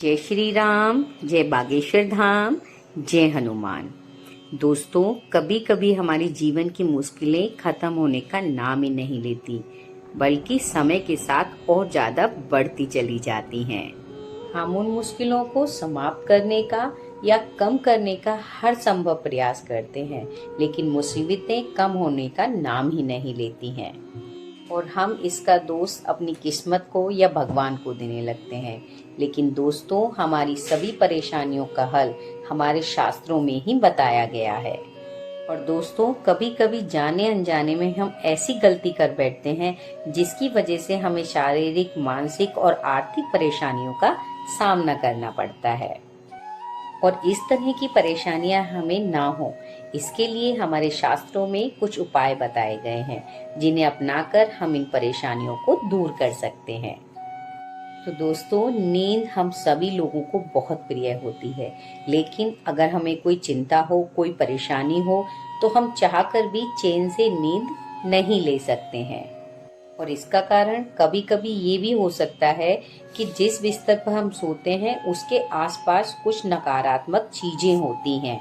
जय श्री राम, जय बागेश्वर धाम, जय हनुमान। दोस्तों, कभी कभी हमारी जीवन की मुश्किलें खत्म होने का नाम ही नहीं लेती, बल्कि समय के साथ और ज्यादा बढ़ती चली जाती हैं। हम उन मुश्किलों को समाप्त करने का या कम करने का हर संभव प्रयास करते हैं, लेकिन मुसीबतें कम होने का नाम ही नहीं लेती हैं। और हम इसका दोष अपनी किस्मत को या भगवान को देने लगते हैं। लेकिन दोस्तों, हमारी सभी परेशानियों का हल हमारे शास्त्रों में ही बताया गया है। और दोस्तों, कभी कभी जाने अनजाने में हम ऐसी गलती कर बैठते हैं जिसकी वजह से हमें शारीरिक, मानसिक और आर्थिक परेशानियों का सामना करना पड़ता है। और इस तरह की परेशानियां हमें ना हो, इसके लिए हमारे शास्त्रों में कुछ उपाय बताए गए हैं, जिन्हें अपनाकर हम इन परेशानियों को दूर कर सकते हैं। तो दोस्तों, नींद हम सभी लोगों को बहुत प्रिय होती है, लेकिन अगर हमें कोई चिंता हो, कोई परेशानी हो, तो हम चाहकर भी चैन से नींद नहीं ले सकते हैं। और इसका कारण कभी कभी ये भी हो सकता है कि जिस बिस्तर पर हम सोते हैं उसके आसपास कुछ नकारात्मक चीजें होती हैं।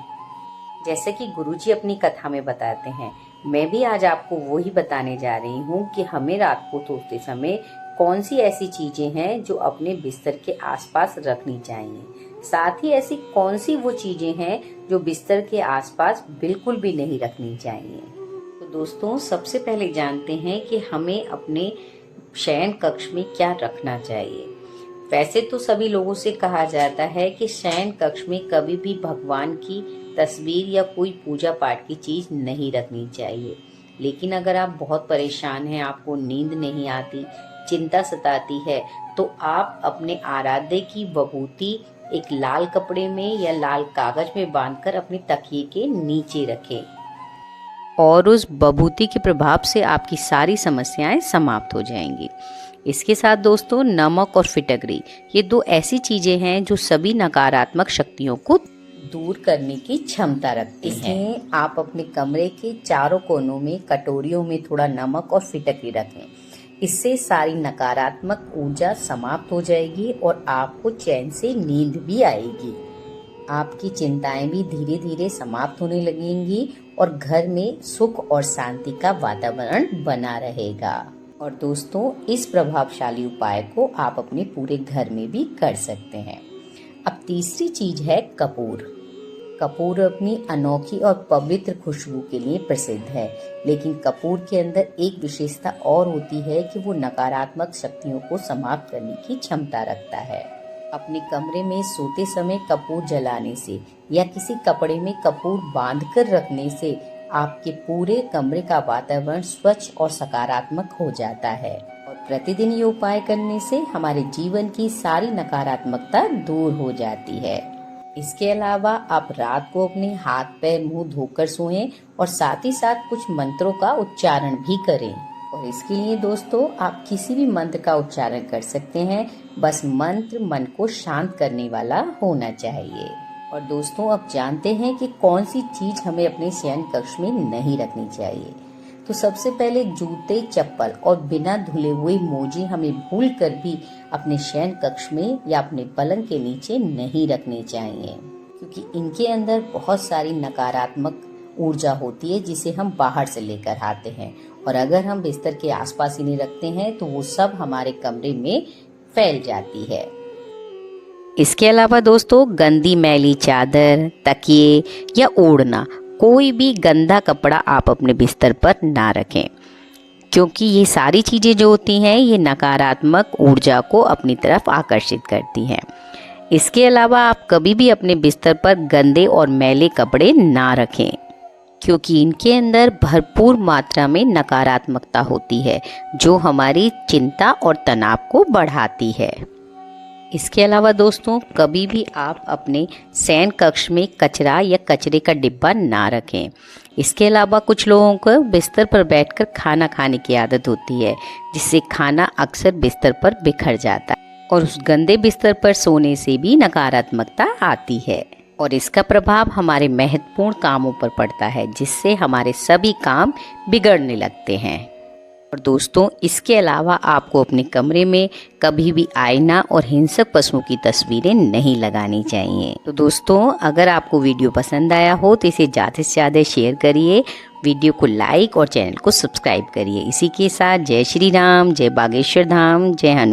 जैसे कि गुरुजी अपनी कथा में बताते हैं, मैं भी आज आपको वही बताने जा रही हूँ कि हमें रात को सोते समय कौन सी ऐसी चीजें हैं जो अपने बिस्तर के आसपास रखनी चाहिए। साथ ही ऐसी कौन सी वो चीजें हैं जो बिस्तर के आसपास बिल्कुल भी नहीं रखनी चाहिए। तो दोस्तों, सबसे पहले जानते हैं कि हमें अपने शयन कक्ष में क्या रखना चाहिए। वैसे तो सभी लोगों से कहा जाता है कि शयन कक्ष में कभी भी भगवान की तस्वीर या कोई पूजा पाठ की चीज नहीं रखनी चाहिए। लेकिन अगर आप बहुत परेशान हैं, आपको नींद नहीं आती, चिंता सताती है, तो आप अपने आराध्य की विभूति एक लाल कपड़े में या लाल कागज में बांधकर अपने तकिए के नीचे रखें। और उस विभूति के प्रभाव से आपकी सारी समस्याएं समाप्त हो जाएंगी। इसके साथ दोस्तों, नमक और फिटकरी, ये दो ऐसी चीजें हैं जो सभी नकारात्मक शक्तियों को दूर करने की क्षमता रखती हैं। इसलिए आप अपने कमरे के चारों कोनों में कटोरियों में थोड़ा नमक और फिटकरी रखें। इससे सारी नकारात्मक ऊर्जा समाप्त हो जाएगी और आपको चैन से नींद भी आएगी। आपकी चिंताएं भी धीरे धीरे समाप्त होने लगेंगी और घर में सुख और शांति का वातावरण बना रहेगा। और दोस्तों, इस प्रभावशाली उपाय को आप अपने पूरे घर में भी कर सकते हैं। अब तीसरी चीज है कपूर। कपूर अपनी अनोखी और पवित्र खुशबू के लिए प्रसिद्ध है, लेकिन कपूर के अंदर एक विशेषता और होती है कि वो नकारात्मक शक्तियों को समाप्त करने की क्षमता रखता है। अपने कमरे में सोते समय कपूर जलाने से या किसी कपड़े में कपूर बांधकर रखने से आपके पूरे कमरे का वातावरण स्वच्छ और सकारात्मक हो जाता है। और प्रतिदिन ये उपाय करने से हमारे जीवन की सारी नकारात्मकता दूर हो जाती है। इसके अलावा आप रात को अपने हाथ पैर मुंह धोकर सोएं और साथ ही साथ कुछ मंत्रों का उच्चारण भी करें। और इसके लिए दोस्तों, आप किसी भी मंत्र का उच्चारण कर सकते हैं, बस मंत्र मन को शांत करने वाला होना चाहिए। और दोस्तों, अब जानते हैं कि कौन सी चीज हमें अपने शयन कक्ष में नहीं रखनी चाहिए। तो सबसे पहले जूते, चप्पल और बिना धुले हुए मोजे हमें भूल कर भी अपने शयन कक्ष में या अपने पलंग के नीचे नहीं रखने चाहिए, क्योंकि इनके अंदर बहुत सारी नकारात्मक ऊर्जा होती है जिसे हम बाहर से लेकर आते हैं। और अगर हम बिस्तर के आसपास ही नहीं रखते हैं तो वो सब हमारे कमरे में फैल जाती है। इसके अलावा दोस्तों, गंदी मैली चादर, तकिए या ओढ़ना, कोई भी गंदा कपड़ा आप अपने बिस्तर पर ना रखें, क्योंकि ये सारी चीज़ें जो होती हैं ये नकारात्मक ऊर्जा को अपनी तरफ आकर्षित करती हैं। इसके अलावा आप कभी भी अपने बिस्तर पर गंदे और मैले कपड़े ना रखें, क्योंकि इनके अंदर भरपूर मात्रा में नकारात्मकता होती है जो हमारी चिंता और तनाव को बढ़ाती है। इसके अलावा दोस्तों, कभी भी आप अपने शयन कक्ष में कचरा या कचरे का डिब्बा ना रखें। इसके अलावा कुछ लोगों को बिस्तर पर बैठकर खाना खाने की आदत होती है, जिससे खाना अक्सर बिस्तर पर बिखर जाता है और उस गंदे बिस्तर पर सोने से भी नकारात्मकता आती है और इसका प्रभाव हमारे महत्वपूर्ण कामों पर पड़ता है, जिससे हमारे सभी काम बिगड़ने लगते हैं। और दोस्तों, इसके अलावा आपको अपने कमरे में कभी भी आईना और हिंसक पशुओं की तस्वीरें नहीं लगानी चाहिए। तो दोस्तों, अगर आपको वीडियो पसंद आया हो तो इसे ज़्यादा से ज़्यादा शेयर करिए, वीडियो को लाइक और चैनल को सब्सक्राइब करिए। इसी के साथ जय श्री राम, जय बागेश्वर धाम, जय हनुमान।